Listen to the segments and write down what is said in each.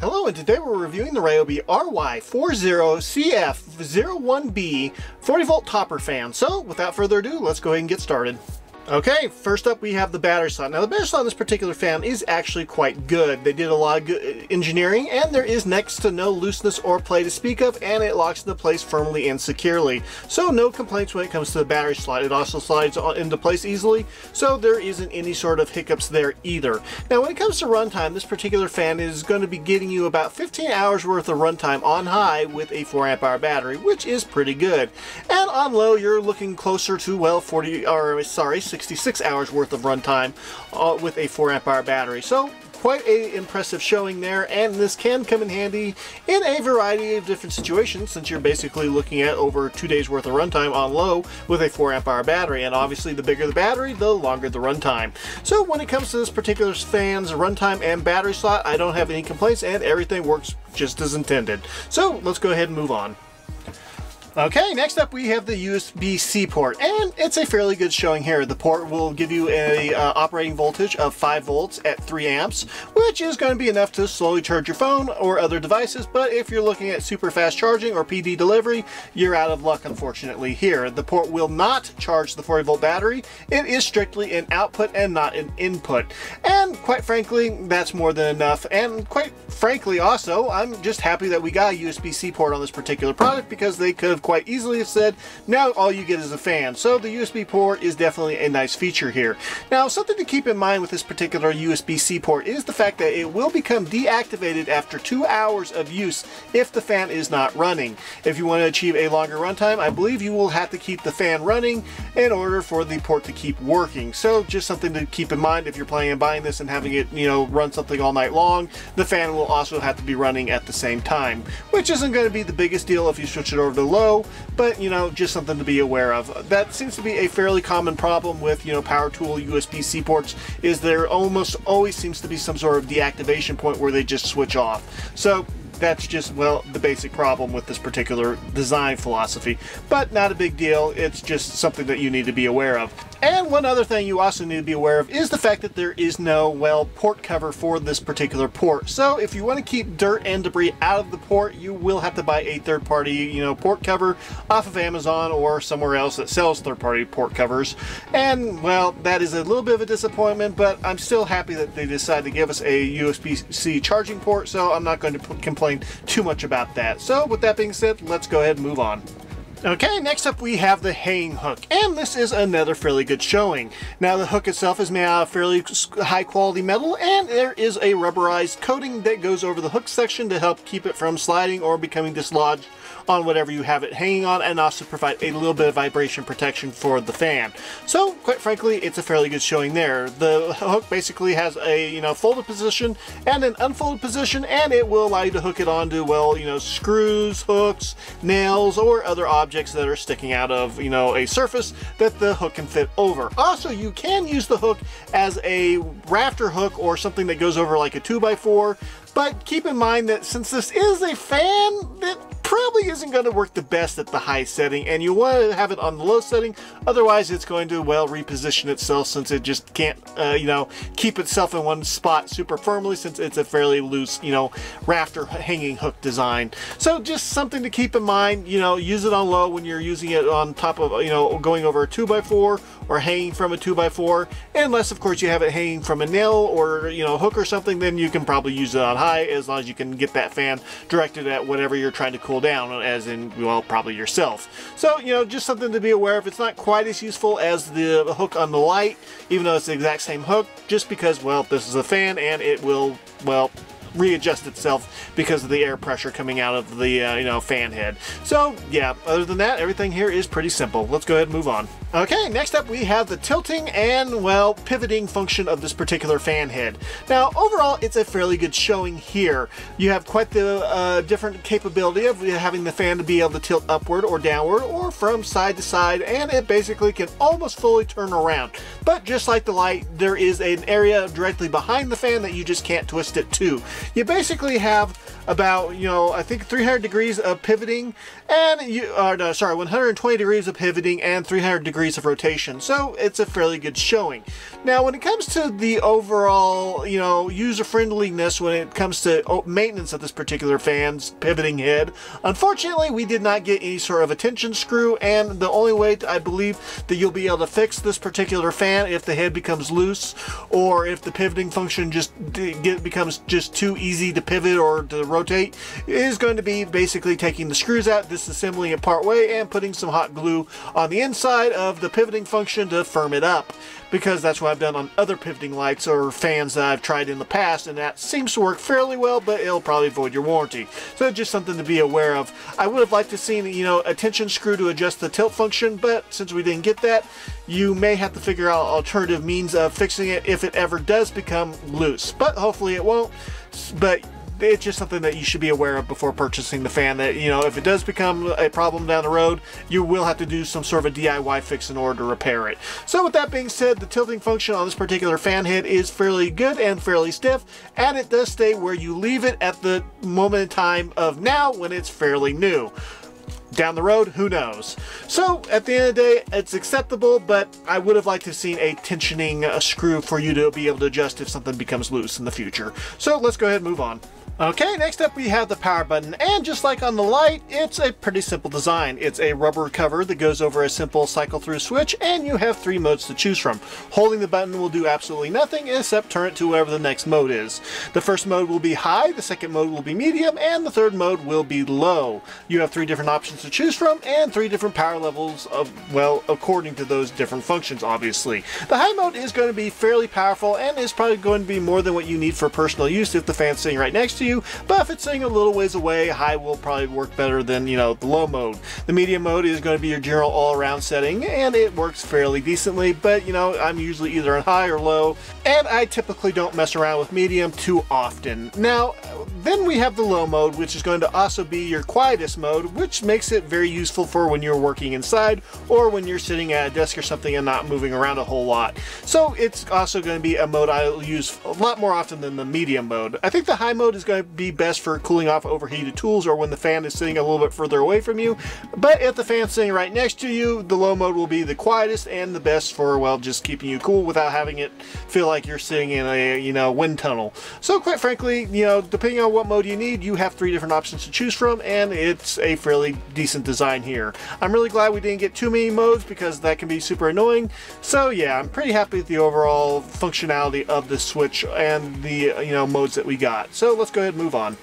Hello, and today we're reviewing the Ryobi ry40cf01b 40 volt topper fan. So without further ado, let's go ahead and get started. Okay, first up we have the battery slot. Now the battery slot on this particular fan is actually quite good. They did a lot of good engineering, and there is next to no looseness or play to speak of, and it locks into place firmly and securely. So no complaints when it comes to the battery slot. It also slides into place easily, so there isn't any sort of hiccups there either. Now when it comes to runtime, this particular fan is going to be getting you about 15 hours worth of runtime on high with a 4 amp hour battery, which is pretty good. And on low, you're looking closer to, well, 66 hours worth of runtime with a 4 amp hour battery. So quite a impressive showing there, and this can come in handy in a variety of different situations, since you're basically looking at over 2 days worth of runtime on low with a 4 amp hour battery, and obviously the bigger the battery, the longer the runtime. So when it comes to this particular fan's runtime and battery slot, I don't have any complaints, and everything works just as intended. So let's go ahead and move on. Okay, next up we have the USB-C port, and it's a fairly good showing here. The port will give you a operating voltage of 5 volts at 3 amps, which is going to be enough to slowly charge your phone or other devices, but if you're looking at super fast charging or PD delivery, you're out of luck, unfortunately, here. The port will not charge the 40 volt battery. It is strictly an output and not an input, and quite frankly, that's more than enough. And quite frankly also, I'm just happy that we got a USB-C port on this particular product, because they could have quite easily have said, now all you get is a fan. So the USB port is definitely a nice feature here. Now, something to keep in mind with this particular USB-C port is the fact that it will become deactivated after 2 hours of use if the fan is not running. If you want to achieve a longer runtime, I believe you will have to keep the fan running in order for the port to keep working. So just something to keep in mind if you're planning on buying this and having it, run something all night long. The fan will also have to be running at the same time, which isn't going to be the biggest deal if you switch it over to low, but just something to be aware of. That seems to be a fairly common problem with power tool USB-C ports, is there almost always seems to be some sort of deactivation point where they just switch off. So that's just, well, the basic problem with this particular design philosophy, but not a big deal. It's just something that you need to be aware of. And one other thing you also need to be aware of is the fact that there is no, well, port cover for this particular port. So if you want to keep dirt and debris out of the port, you will have to buy a third-party, port cover off of Amazon or somewhere else that sells third-party port covers. And, well, that is a little bit of a disappointment, but I'm still happy that they decided to give us a USB-C charging port, so I'm not going to complain too much about that. So with that being said, let's go ahead and move on. Okay, next up we have the hanging hook, and this is another fairly good showing. Now the hook itself is made out of fairly high quality metal, and there is a rubberized coating that goes over the hook section to help keep it from sliding or becoming dislodged on whatever you have it hanging on, and also provide a little bit of vibration protection for the fan. So quite frankly, it's a fairly good showing there. The hook basically has a folded position and an unfolded position, and it will allow you to hook it onto, well, screws, hooks, nails, or other objects that are sticking out of a surface that the hook can fit over. Also, you can use the hook as a rafter hook or something that goes over like a 2x4, but keep in mind that since this is a fan, that probably isn't going to work the best at the high setting, and you want to have it on the low setting. Otherwise it's going to, well, reposition itself, since it just can't keep itself in one spot super firmly, since it's a fairly loose rafter hanging hook design. So just something to keep in mind. Use it on low when you're using it on top of going over a 2x4 or hanging from a 2x4, unless of course you have it hanging from a nail or hook or something. Then you can probably use it on high, as long as you can get that fan directed at whatever you're trying to cool down, as in, well, probably yourself. So just something to be aware of. It's not quite as useful as the hook on the light, even though it's the exact same hook, just because, well, this is a fan and it will, well, readjust itself because of the air pressure coming out of the fan head. So yeah, other than that, everything here is pretty simple. Let's go ahead and move on. Okay, next up we have the tilting and, well, pivoting function of this particular fan head. Now overall it's a fairly good showing here. You have quite the different capability of having the fan to be able to tilt upward or downward or from side to side, and it basically can almost fully turn around. But just like the light, there is an area directly behind the fan that you just can't twist it to. You basically have about, I think 300 degrees of pivoting, and 120 degrees of pivoting and 300 degrees degrees of rotation, so it's a fairly good showing. Now, when it comes to the overall, you know, user-friendliness when it comes to maintenance of this particular fan's pivoting head, unfortunately, we did not get any sort of a tension screw, and the only way I believe that you'll be able to fix this particular fan if the head becomes loose, or if the pivoting function just becomes just too easy to pivot or to rotate, is going to be basically taking the screws out, disassembling it part way, and putting some hot glue on the inside of the pivoting function to firm it up. Because that's what I've done on other pivoting lights or fans that I've tried in the past, and that seems to work fairly well, but it'll probably void your warranty. So just something to be aware of. I would have liked to see, you know, a tension screw to adjust the tilt function, but since we didn't get that, you may have to figure out alternative means of fixing it if it ever does become loose. But hopefully it won't. But it's just something that you should be aware of before purchasing the fan, that, you know, if it does become a problem down the road, you will have to do some sort of a DIY fix in order to repair it. So with that being said, the tilting function on this particular fan head is fairly good and fairly stiff, and it does stay where you leave it at the moment in time of now when it's fairly new. Down the road, who knows? So at the end of the day, it's acceptable, but I would have liked to have seen a tensioning screw for you to be able to adjust if something becomes loose in the future. So let's go ahead and move on. Okay, next up we have the power button, and just like on the light, it's a pretty simple design. It's a rubber cover that goes over a simple cycle through switch, and you have 3 modes to choose from. Holding the button will do absolutely nothing except turn it to whatever the next mode is. The first mode will be high, the second mode will be medium, and the third mode will be low. You have 3 different options to choose from, and 3 different power levels of, well, according to those different functions, obviously. The high mode is going to be fairly powerful, and is probably going to be more than what you need for personal use if the fan's sitting right next to you, but if it's sitting a little ways away, high will probably work better than, you know, the low mode. The medium mode is going to be your general all-around setting, and it works fairly decently, but, you know, I'm usually either on high or low, and I typically don't mess around with medium too often. Now, then we have the low mode, which is going to also be your quietest mode, which makes it very useful for when you're working inside, or when you're sitting at a desk or something and not moving around a whole lot. So it's also going to be a mode I'll use a lot more often than the medium mode. I think the high mode is going to be best for cooling off overheated tools or when the fan is sitting a little bit further away from you, but if the fan's sitting right next to you, the low mode will be the quietest and the best for, well, just keeping you cool without having it feel like you're sitting in a, you know, wind tunnel. So quite frankly, you know, depending on what mode you need, you have 3 different options to choose from, and it's a fairly decent design here. I'm really glad we didn't get too many modes because that can be super annoying. So yeah, I'm pretty happy with the overall functionality of the Switch and the, you know, modes that we got. So let's go ahead and move on.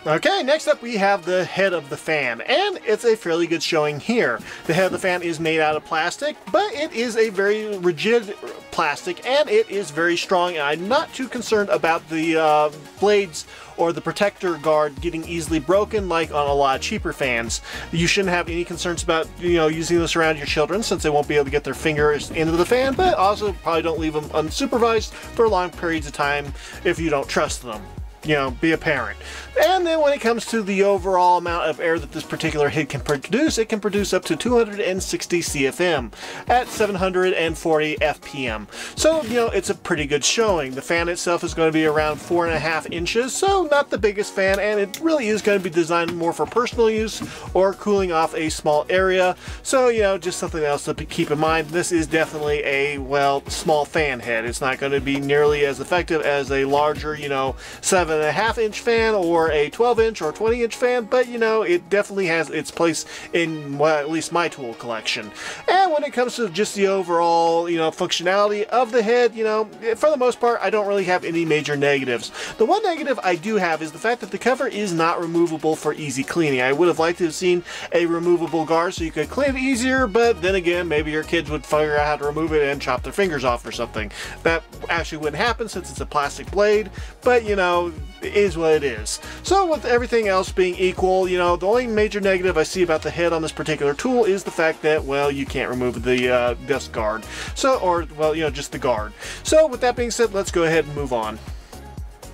Okay, next up we have the head of the fan, and it's a fairly good showing here. The head of the fan is made out of plastic, but it is a very rigid plastic, and it is very strong, and I'm not too concerned about the blades or the protector guard getting easily broken like on a lot of cheaper fans. You shouldn't have any concerns about, you know, using this around your children since they won't be able to get their fingers into the fan, but also probably don't leave them unsupervised for long periods of time if you don't trust them. You know, be a parent. And then when it comes to the overall amount of air that this particular head can produce, it can produce up to 260 CFM at 740 FPM. So, you know, it's a pretty good showing. The fan itself is going to be around 4.5 inches, so not the biggest fan, and it really is going to be designed more for personal use or cooling off a small area. So, you know, just something else to keep in mind. This is definitely a, well, small fan head. It's not going to be nearly as effective as a larger, you know, 7.5 inch fan or a 12 inch or 20 inch fan, but you know, it definitely has its place in, well, at least my tool collection. And when it comes to just the overall, you know, functionality of the head, you know, for the most part, I don't really have any major negatives. The one negative I do have is the fact that the cover is not removable for easy cleaning. I would have liked to have seen a removable guard so you could clean it easier, but then again, maybe your kids would figure out how to remove it and chop their fingers off or something. That actually wouldn't happen since it's a plastic blade, but you know, it is what it is. So with everything else being equal, you know, the only major negative I see about the head on this particular tool is the fact that, well, you can't remove the desk guard. So, or, well, you know, just the guard. So with that being said, let's go ahead and move on.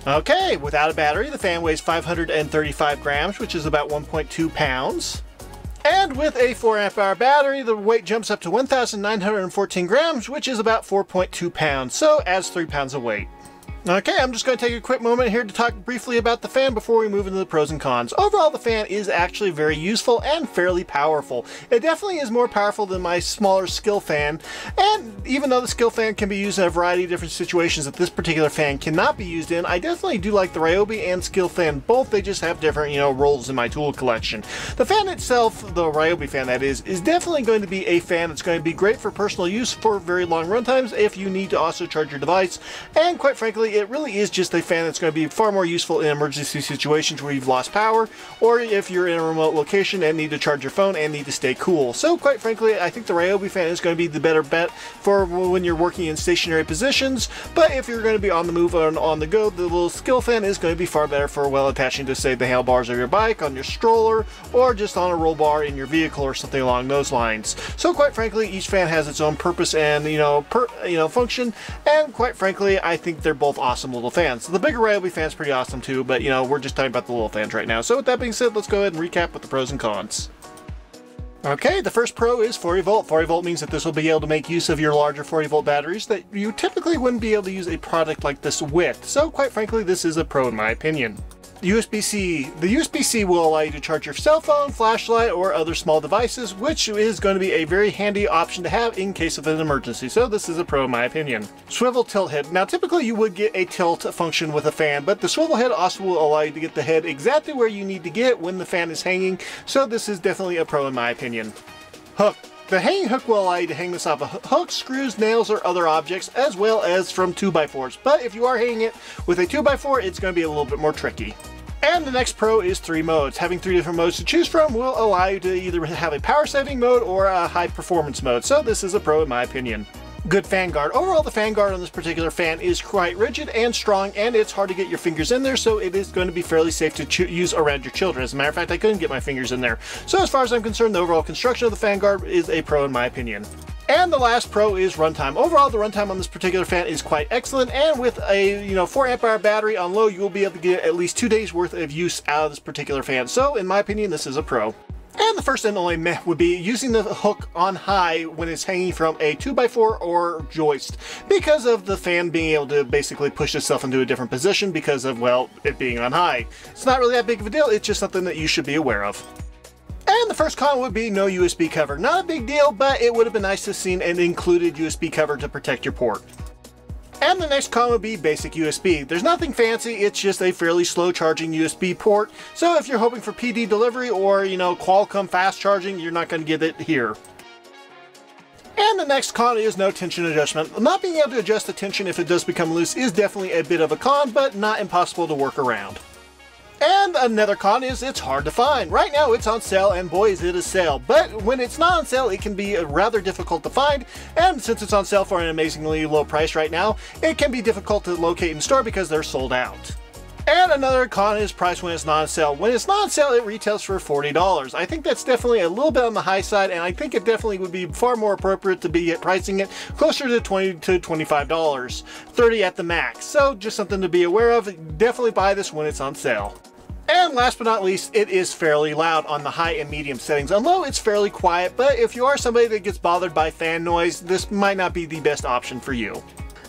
Okay, without a battery, the fan weighs 535 grams, which is about 1.2 pounds. And with a 4 amp hour battery, the weight jumps up to 1,914 grams, which is about 4.2 pounds, so adds 3 pounds of weight. Okay, I'm just going to take a quick moment here to talk briefly about the fan before we move into the pros and cons. Overall, the fan is actually very useful and fairly powerful. It definitely is more powerful than my smaller skill fan, and even though the skill fan can be used in a variety of different situations that this particular fan cannot be used in, I definitely do like the Ryobi and skill fan both. They just have different, roles in my tool collection. The fan itself, the Ryobi fan that is definitely going to be a fan that's going to be great for personal use for very long runtimes if you need to also charge your device, and quite frankly, it really is just a fan that's going to be far more useful in emergency situations where you've lost power, or if you're in a remote location and need to charge your phone and need to stay cool. So quite frankly, I think the Ryobi fan is going to be the better bet for when you're working in stationary positions, but if you're going to be on the move or on the go, the little skill fan is going to be far better for well attaching to, say, the handlebars of your bike, on your stroller, or just on a roll bar in your vehicle or something along those lines. So quite frankly, each fan has its own purpose and function, and quite frankly, I think they're both awesome little fans. The bigger Ryobi fan's pretty awesome too, but we're just talking about the little fans right now. So with that being said, let's go ahead and recap with the pros and cons. Okay, the first pro is 40 volt. 40 volt means that this will be able to make use of your larger 40 volt batteries that you typically wouldn't be able to use a product like this with. So quite frankly, this is a pro in my opinion. USB-C. The USB-C will allow you to charge your cell phone, flashlight, or other small devices, which is going to be a very handy option to have in case of an emergency. So this is a pro in my opinion. Swivel tilt head. Now typically you would get a tilt function with a fan, but the swivel head also will allow you to get the head exactly where you need to get when the fan is hanging. So this is definitely a pro in my opinion. Hook. The hanging hook will allow you to hang this off of hooks, screws, nails, or other objects, as well as from 2x4s. But if you are hanging it with a 2x4, it's going to be a little bit more tricky. And the next pro is 3 modes. Having 3 different modes to choose from will allow you to either have a power saving mode or a high performance mode. So this is a pro in my opinion. Good fan guard. Overall, the fan guard on this particular fan is quite rigid and strong, and it's hard to get your fingers in there, so it is going to be fairly safe to use around your children. As a matter of fact, I couldn't get my fingers in there. So as far as I'm concerned, the overall construction of the fan guard is a pro in my opinion. And the last pro is runtime. Overall, the runtime on this particular fan is quite excellent, and with a 4 amp hour battery on low, you will be able to get at least 2 days worth of use out of this particular fan. So in my opinion, this is a pro. And the first and only meh would be using the hook on high when it's hanging from a 2x4 or joist, because of the fan being able to basically push itself into a different position because of, well, it being on high. It's not really that big of a deal, it's just something that you should be aware of. And the first con would be no USB cover. Not a big deal, but it would have been nice to have seen an included USB cover to protect your port. And the next con would be basic USB. There's nothing fancy, it's just a fairly slow charging USB port. So if you're hoping for PD delivery or, Qualcomm fast charging, you're not going to get it here. And the next con is no tension adjustment. Not being able to adjust the tension if it does become loose is definitely a bit of a con, but not impossible to work around. And another con is it's hard to find. Right now it's on sale, and boy is it a sale. But when it's not on sale, it can be rather difficult to find, and since it's on sale for an amazingly low price right now, it can be difficult to locate in store because they're sold out. And another con is price when it's not on sale. When it's not on sale, it retails for $40. I think that's definitely a little bit on the high side, and I think it definitely would be far more appropriate to be pricing it closer to $20 to $25, $30 at the max. So just something to be aware of. Definitely buy this when it's on sale. And last but not least, it is fairly loud on the high and medium settings. On low, it's fairly quiet, but if you are somebody that gets bothered by fan noise, this might not be the best option for you.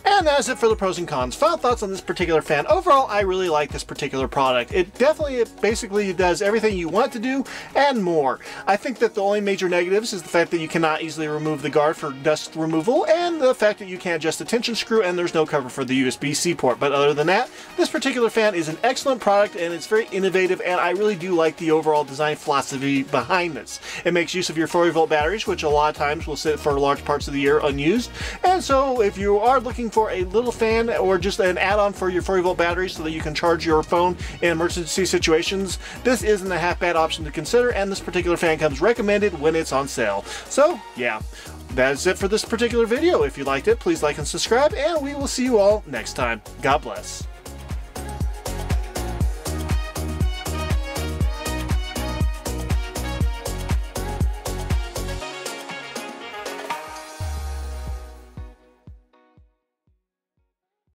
And that is it for the pros and cons. Final thoughts on this particular fan. Overall, I really like this particular product. It basically does everything you want to do and more. I think that the only major negatives is the fact that you cannot easily remove the guard for dust removal, and the fact that you can't adjust the tension screw and there's no cover for the USB-C port. But other than that, this particular fan is an excellent product, and it's very innovative, and I really do like the overall design philosophy behind this. It makes use of your 40 volt batteries, which a lot of times will sit for large parts of the year unused. And so if you are looking for a little fan or just an add-on for your 40 volt battery so that you can charge your phone in emergency situations, this isn't a half bad option to consider, and this particular fan comes recommended when it's on sale. So yeah, that is it for this particular video. If you liked it, please like and subscribe, and we will see you all next time. God bless.